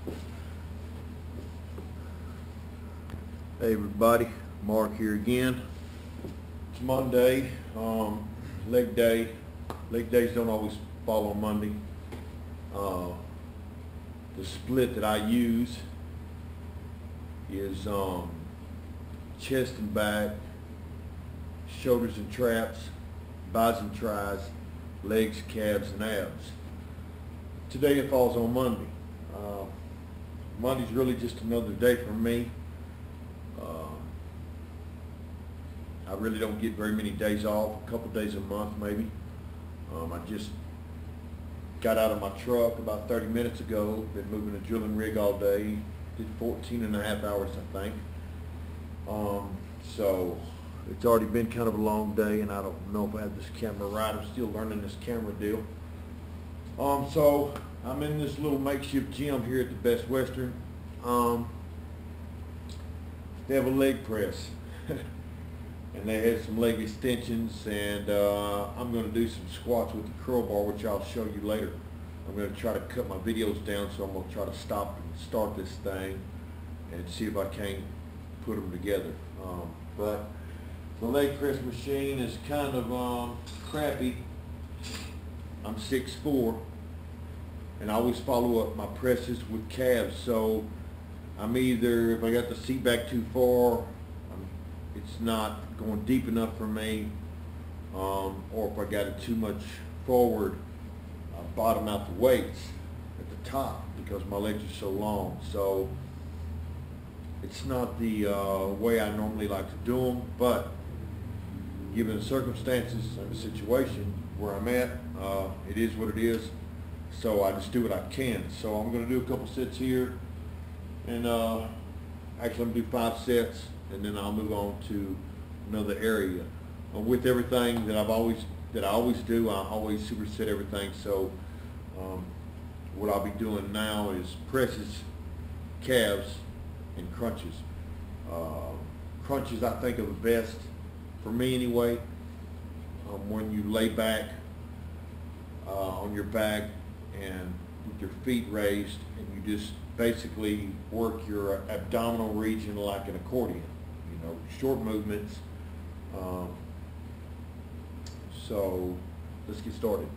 Hey everybody, Mark here again. It's Monday, leg day. Leg days don't always fall on Monday. The split that I use is chest and back, shoulders and traps, bis and tris, legs, calves, and abs. Today it falls on Monday. Monday's really just another day for me. I really don't get very many days off, a couple days a month maybe. I just got out of my truck about 30 minutes ago, been moving a drilling rig all day, did 14 and a half hours I think. So it's already been kind of a long day, and I don't know if I have this camera right. I'm still learning this camera deal. So I'm in this little makeshift gym here at the Best Western. They have a leg press. And they had some leg extensions, and I'm going to do some squats with the curl bar, which I'll show you later. I'm going to try to cut my videos down, so I'm going to try to stop and start this thing and see if I can't put them together. But the leg press machine is kind of crappy. I'm 6'4", and I always follow up my presses with calves, so I'm either, if I got the seat back too far, it's not going deep enough for me, or if I got it too much forward, I bottom out the weights at the top because my legs are so long. So it's not the way I normally like to do them, but given the circumstances and the situation where I'm at, it is what it is. So I just do what I can. So I'm going to do a couple sets here, and actually I'm going to do 5 sets, and then I'll move on to another area. With everything that I always do, I always superset everything. So what I'll be doing now is presses, calves, and crunches. Crunches I think are the best for me anyway. When you lay back on your back and with your feet raised, and you just basically work your abdominal region like an accordion. You know, short movements. So let's get started.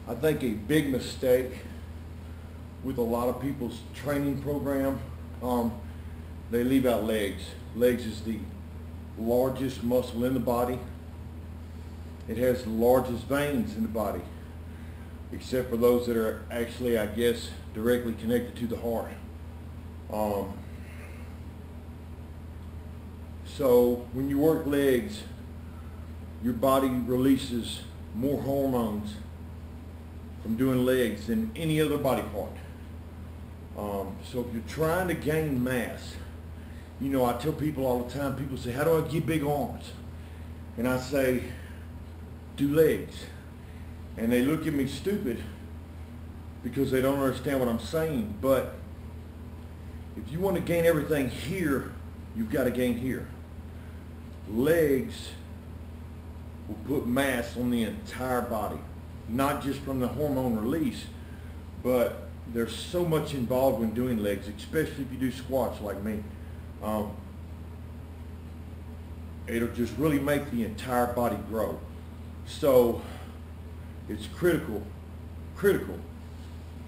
I think a big mistake with a lot of people's training program, they leave out legs. Legs is the largest muscle in the body. It has the largest veins in the body, except for those that are actually, I guess, directly connected to the heart. So when you work legs, your body releases more hormones from doing legs than any other body part. So if you're trying to gain mass, you know, I tell people all the time, people say, how do I get big arms? And I say, do legs. And they look at me stupid because they don't understand what I'm saying. But if you want to gain everything here, you've got to gain here. Legs will put mass on the entire body, not just from the hormone release, but there's so much involved when doing legs, especially if you do squats like me. It'll just really make the entire body grow. So it's critical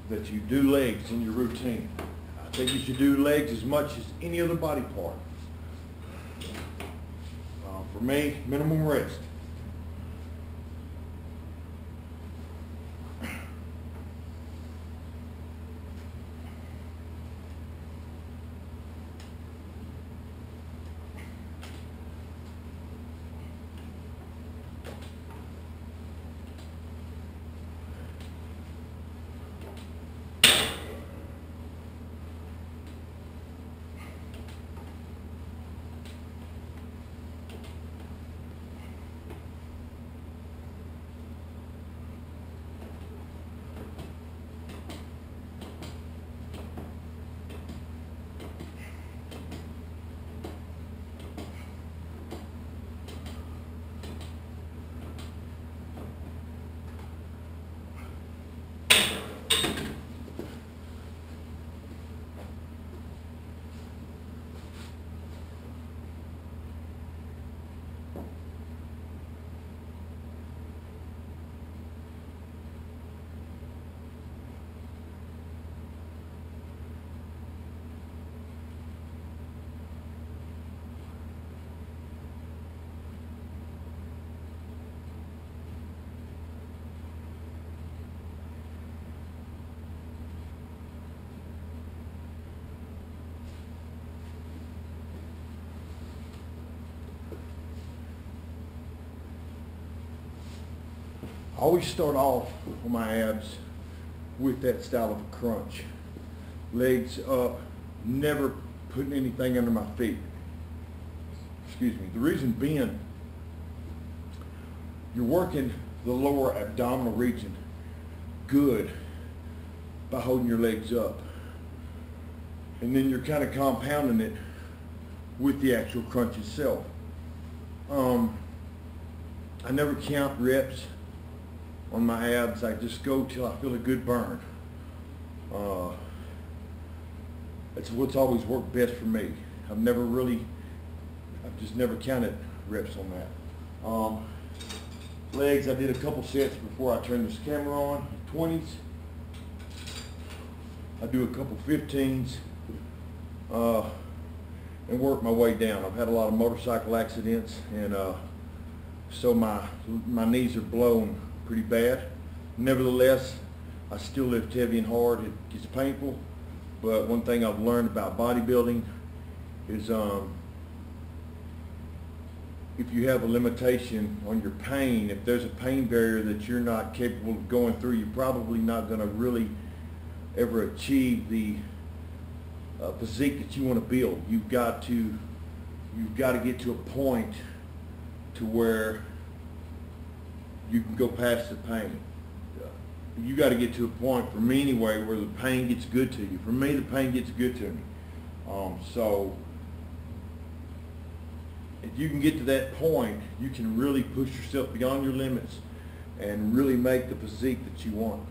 that you do legs in your routine. I think you should do legs as much as any other body part. For me, minimum rest. I always start off on my abs with that style of a crunch. Legs up, never putting anything under my feet. Excuse me. The reason being, you're working the lower abdominal region good by holding your legs up. And then you're kind of compounding it with the actual crunch itself. I never count reps on my abs. I just go till I feel a good burn. That's what's always worked best for me. I've just never counted reps on that. Legs, I did a couple sets before I turned this camera on, 20s. I do a couple 15s and work my way down. I've had a lot of motorcycle accidents, and so my knees are blown pretty bad. Nevertheless, I still lift heavy and hard. It gets painful, but one thing I've learned about bodybuilding is if you have a limitation on your pain, if there's a pain barrier that you're not capable of going through, you're probably not going to really ever achieve the physique that you want to build. You've got to get to a point to where you can go past the pain. You got to get to a point, for me anyway, where the pain gets good to you. For me, the pain gets good to me. So if you can get to that point, you can really push yourself beyond your limits and really make the physique that you want.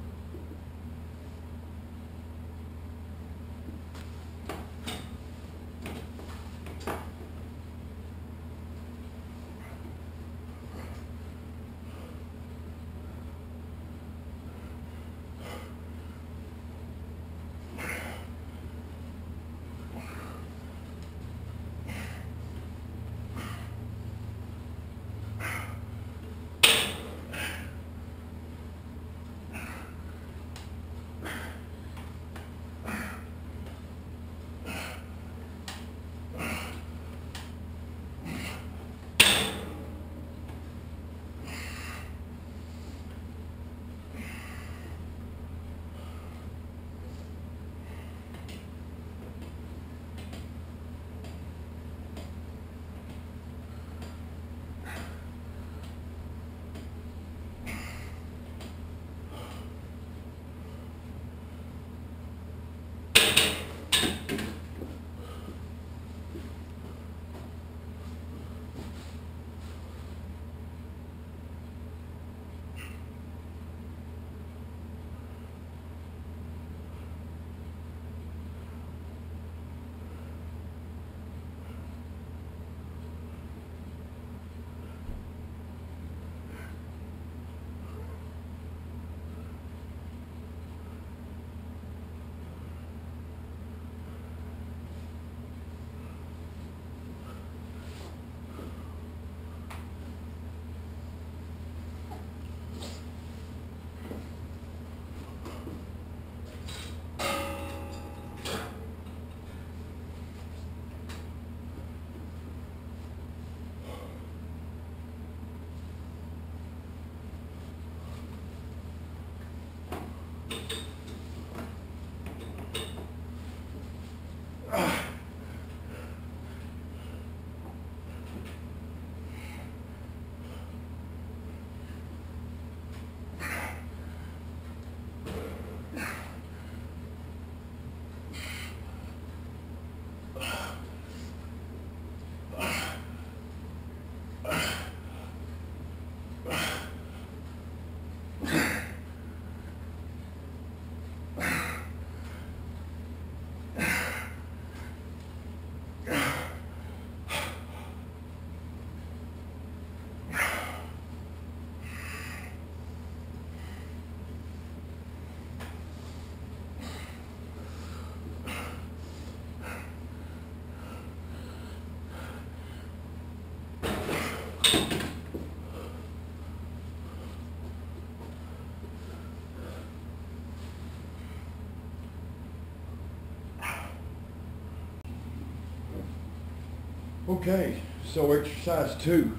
Okay, so exercise 2,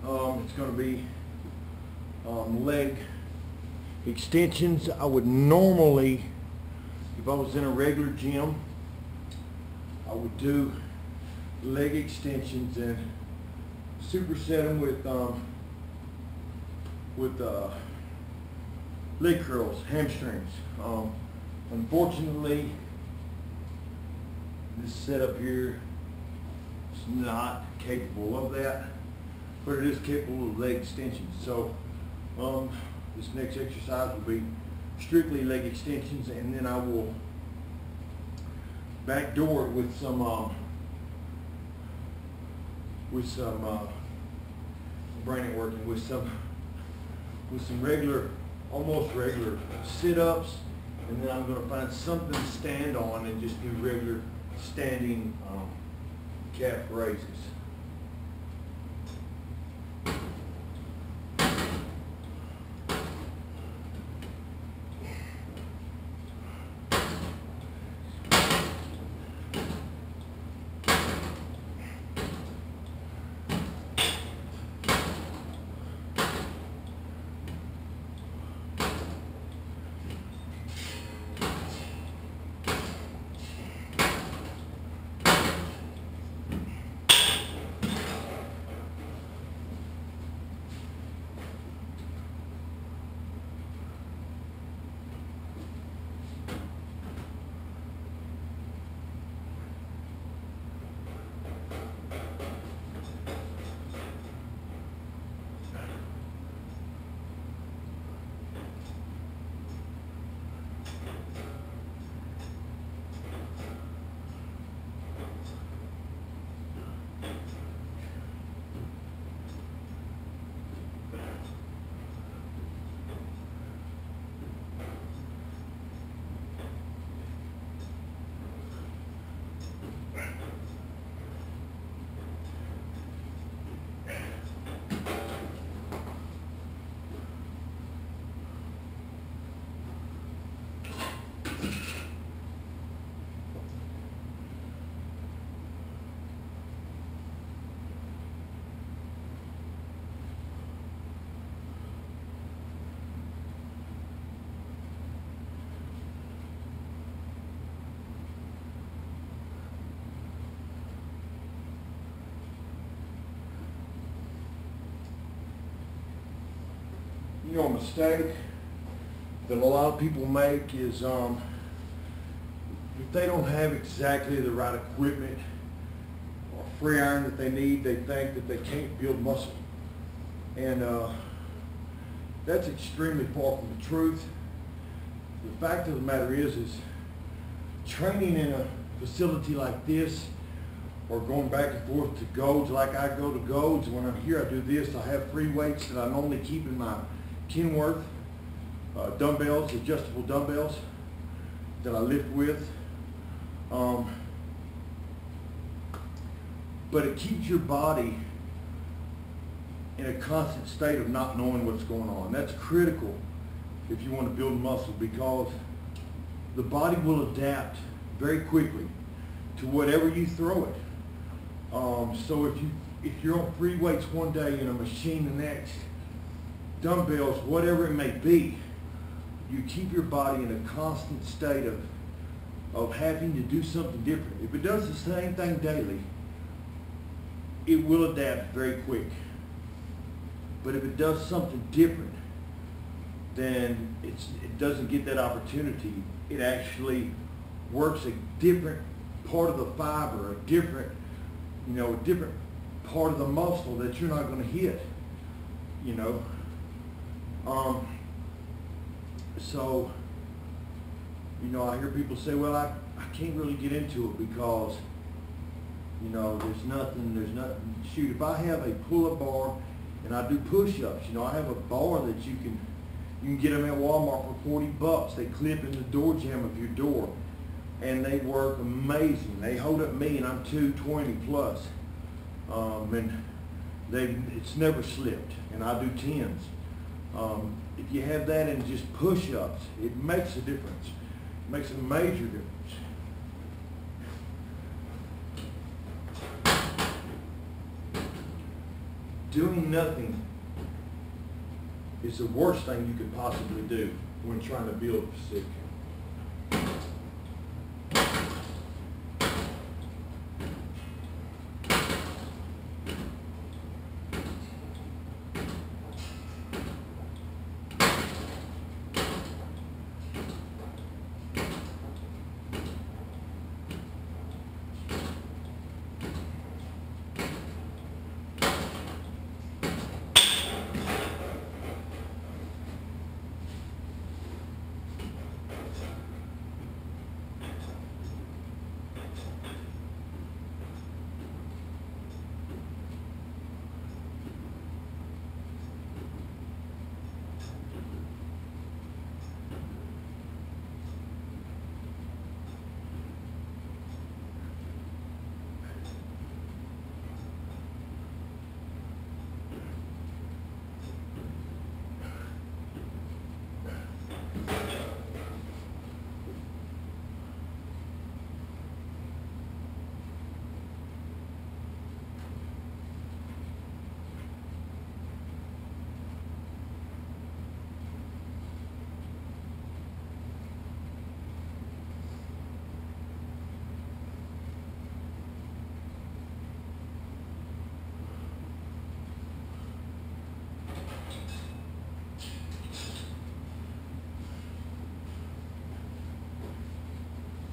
it's going to be leg extensions. I would normally, if I was in a regular gym, I would do leg extensions and superset them with leg curls, hamstrings. Unfortunately, this setup here is not capable of that, but it is capable of leg extensions. So this next exercise will be strictly leg extensions, and then I will backdoor it with some brain ain't working, with some regular, almost regular sit-ups, and then I'm going to find something to stand on and just do regular standing calf raises. You know, a mistake that a lot of people make is if they don't have exactly the right equipment or free iron that they need, they think that they can't build muscle. And that's extremely far from the truth. The fact of the matter is training in a facility like this, or going back and forth to Gold's like I go to Gold's, when I'm here I do this. I have free weights that I normally keep in my Kenworth, dumbbells, adjustable dumbbells that I lift with. But it keeps your body in a constant state of not knowing what's going on. That's critical if you want to build muscle, because the body will adapt very quickly to whatever you throw it. So if you're on free weights one day and a machine the next, dumbbells, whatever it may be, you keep your body in a constant state of having to do something different. If it does the same thing daily, it will adapt very quick. But if it does something different, then it doesn't get that opportunity. It actually works a different part of the fiber, a different part of the muscle that you're not going to hit, you know. So, you know, I hear people say, well, I can't really get into it because, you know, there's nothing. Shoot, if I have a pull-up bar and I do push-ups, you know, I have a bar that you can get them at Walmart for $40. They clip in the door jamb of your door, and they work amazing. They hold up me, and I'm 220 plus, and it's never slipped, and I do 10s. If you have that in just push-ups, it makes a difference. It makes a major difference. doing nothing is the worst thing you could possibly do when trying to build a physique.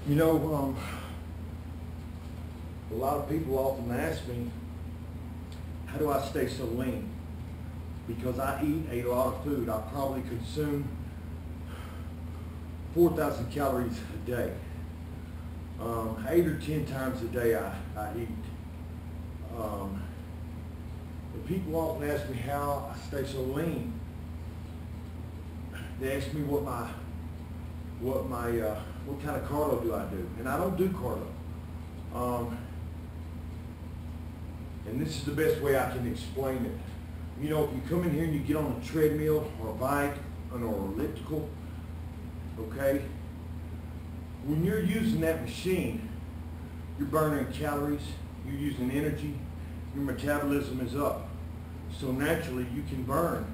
You know, a lot of people often ask me, how do I stay so lean? Because I eat a lot of food. I probably consume 4,000 calories a day. 8 or 10 times a day I eat. But people often ask me how I stay so lean. They ask me what kind of cardio do I do, and I don't do cardio. And this is the best way I can explain it. You know, if you come in here and you get on a treadmill or a bike or elliptical, okay, when you're using that machine, you're burning calories, you're using energy, your metabolism is up. So naturally you can burn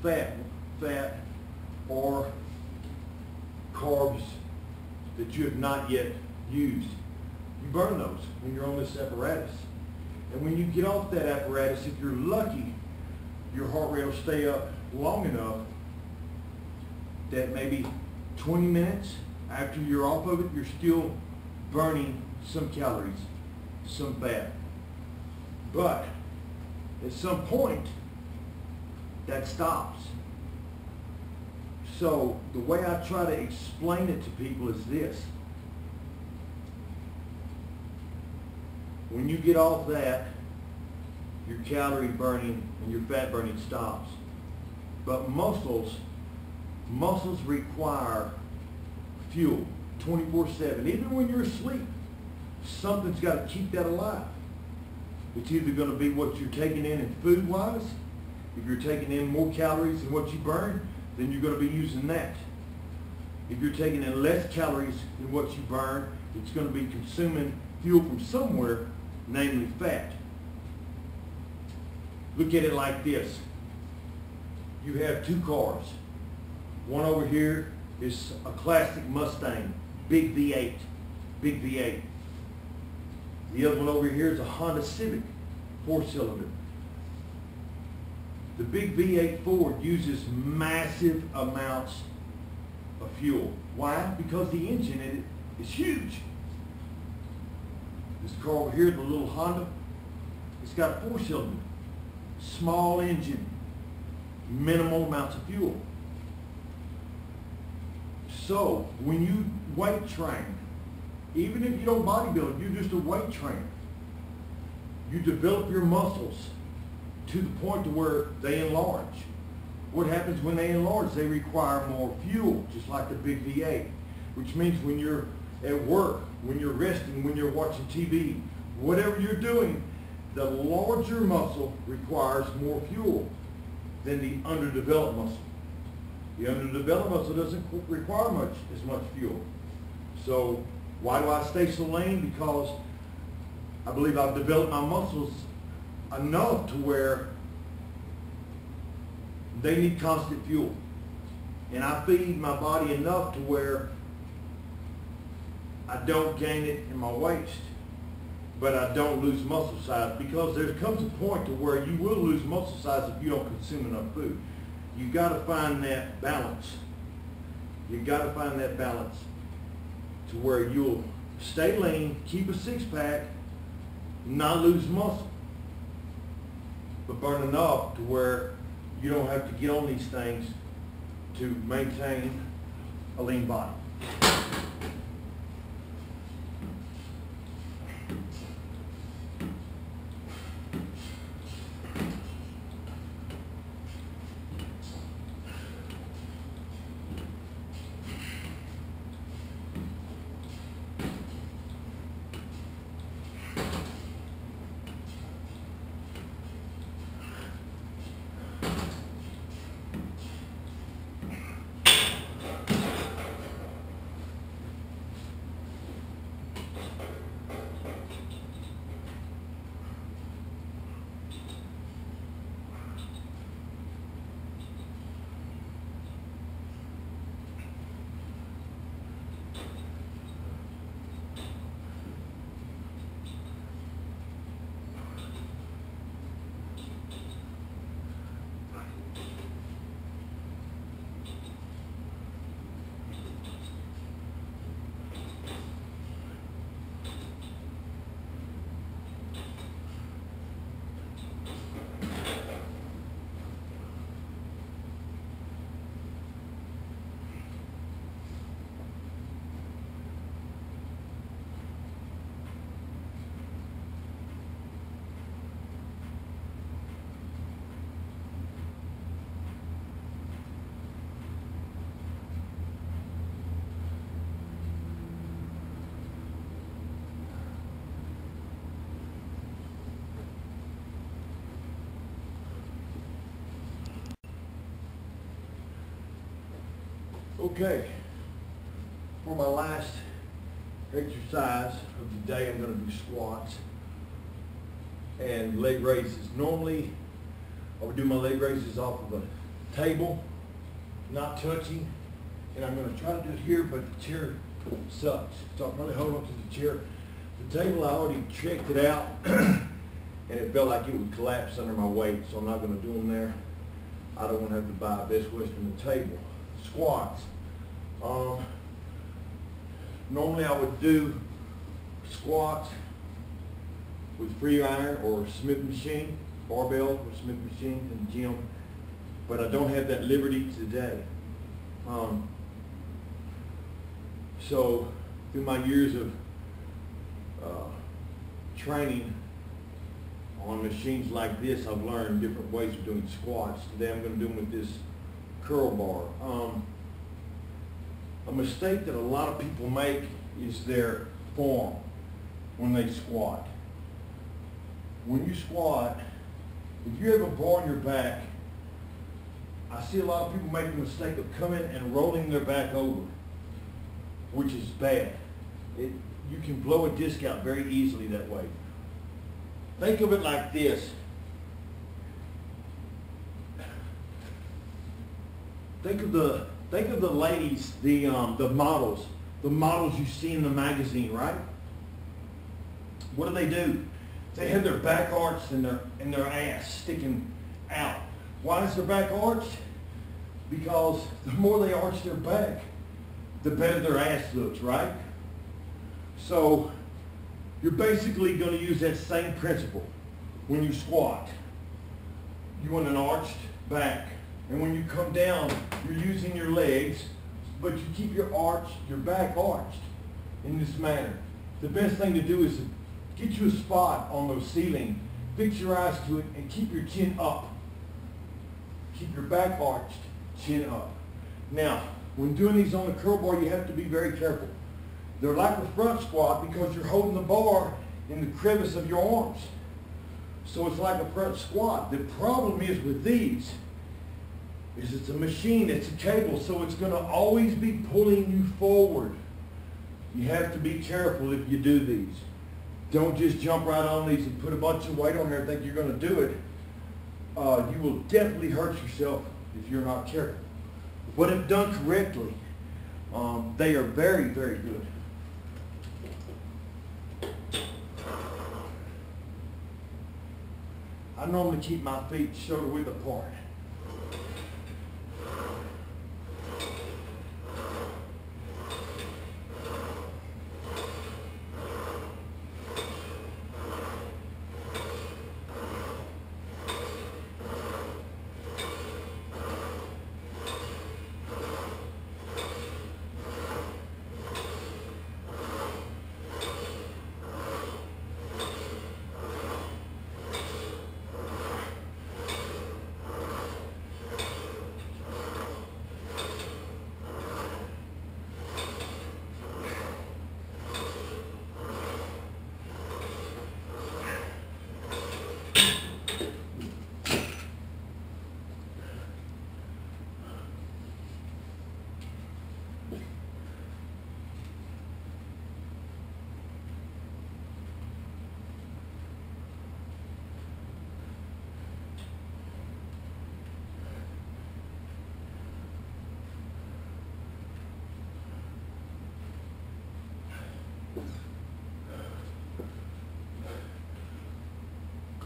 fat or carbs that you have not yet used. You burn those when you're on this apparatus. And when you get off that apparatus, if you're lucky, your heart rate will stay up long enough that maybe 20 minutes after you're off of it, you're still burning some calories, some fat. But at some point, that stops. So the way I try to explain it to people is this. When you get off that, your calorie burning and your fat burning stops. But muscles require fuel 24/7. Even when you're asleep, something's got to keep that alive. It's either going to be what you're taking in food-wise. If you're taking in more calories than what you burn, then you're going to be using that. If you're taking in less calories than what you burn, it's going to be consuming fuel from somewhere, namely fat. Look at it like this. You have two cars. One over here is a classic Mustang, big V8, big V8. The other one over here is a Honda Civic, 4-cylinder. The big V8 Ford uses massive amounts of fuel. Why? Because the engine in it is huge. This car over here, the little Honda, it's got a 4-cylinder, small engine, minimal amounts of fuel. So when you weight train, even if you don't bodybuild, you're just a weight trainer, you develop your muscles to the point to where they enlarge. What happens when they enlarge? They require more fuel, just like the big V8, which means when you're at work, when you're resting, when you're watching TV, whatever you're doing, the larger muscle requires more fuel than the underdeveloped muscle. The underdeveloped muscle doesn't require as much fuel. So why do I stay so lean? Because I believe I've developed my muscles enough to where they need constant fuel. And I feed my body enough to where I don't gain it in my waist, but I don't lose muscle size, because there comes a point to where you will lose muscle size if you don't consume enough food. You got to find that balance. You got to find that balance to where you'll stay lean, keep a six-pack, not lose muscle, but burn enough to where you don't have to get on these things to maintain a lean body. Okay, for my last exercise of the day, I'm going to do squats and leg raises. Normally, I would do my leg raises off of a table, not touching, and I'm going to try to do it here, but the chair sucks. So I'm really holding on to the chair. The table, I already checked it out, and it felt like it would collapse under my weight, so I'm not going to do them there. I don't want to have to buy a Best Western table. Squats. Normally I would do squats with free iron or Smith machine, barbell or Smith machine in the gym, but I don't have that liberty today. So through my years of training on machines like this, I've learned different ways of doing squats. Today I'm going to do them with this curl bar. A mistake that a lot of people make is their form when they squat. When you squat, if you have a bar on your back, I see a lot of people make the mistake of coming and rolling their back over, which is bad. You can blow a disc out very easily that way. Think of it like this. Think of the ladies, the models you see in the magazine, right? What do? They have their back arched and their ass sticking out. Why is their back arched? Because the more they arch their back, the better their ass looks, right? So you're basically going to use that same principle when you squat. You want an arched back. And when you come down, you're using your legs, but you keep your back arched in this manner. The best thing to do is get you a spot on the ceiling, fix your eyes to it, and keep your chin up. Keep your back arched, chin up. Now, when doing these on the curl bar, you have to be very careful. They're like a front squat because you're holding the bar in the crevice of your arms. So it's like a front squat. The problem is with these, it's a machine, it's a cable, so it's going to always be pulling you forward. You have to be careful if you do these. Don't just jump right on these and put a bunch of weight on there and think you're going to do it. You will definitely hurt yourself if you're not careful. But if done correctly, they are very, very good. I normally keep my feet shoulder width apart.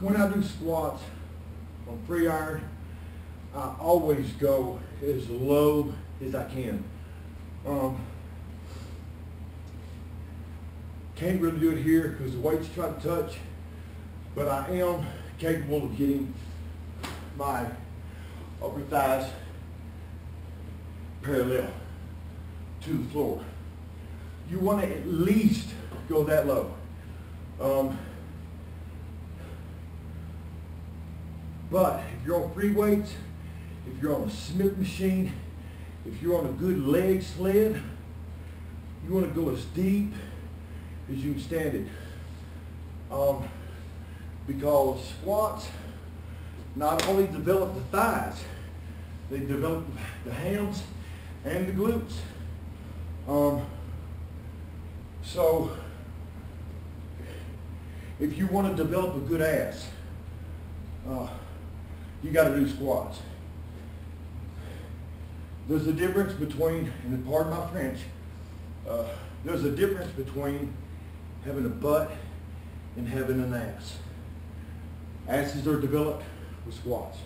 When I do squats on free iron, I always go as low as I can. Can't really do it here because the weights try to touch, but I am capable of getting my upper thighs parallel to the floor. You want to at least go that low. But if you're on free weights, if you're on a Smith machine, if you're on a good leg sled, you want to go as deep as you can stand it. Because squats not only develop the thighs, they develop the hams and the glutes. So if you want to develop a good ass, you got to do squats. There's a difference between, and pardon my French, there's a difference between having a butt and having an ass. Asses are developed with squats.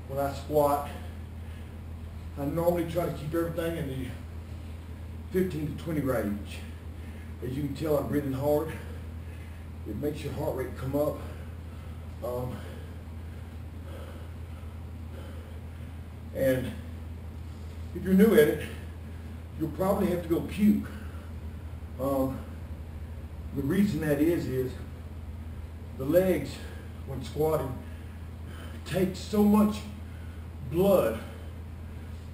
When I squat, I normally try to keep everything in the 15 to 20 range. As you can tell, I'm breathing hard. It makes your heart rate come up. And if you're new at it, you'll probably have to go puke. The reason that is the legs, when squatting, take so much blood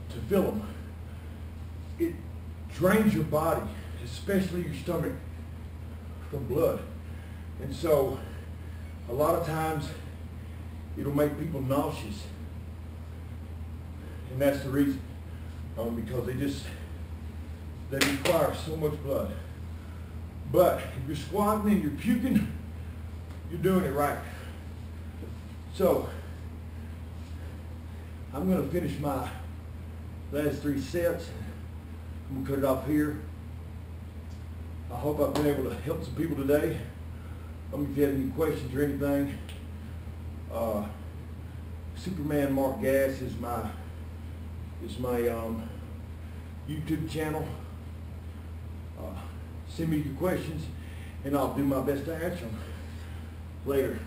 to fill them. It drains your body, especially your stomach, from blood. And so a lot of times it'll make people nauseous. And that's the reason. because they require so much blood. But if you're squatting and you're puking, you're doing it right. So I'm going to finish my last 3 sets. I'm going to cut it off here. I hope I've been able to help some people today. If you have any questions or anything, Superman Mark Gas is my YouTube channel. Send me your questions and I'll do my best to answer them later.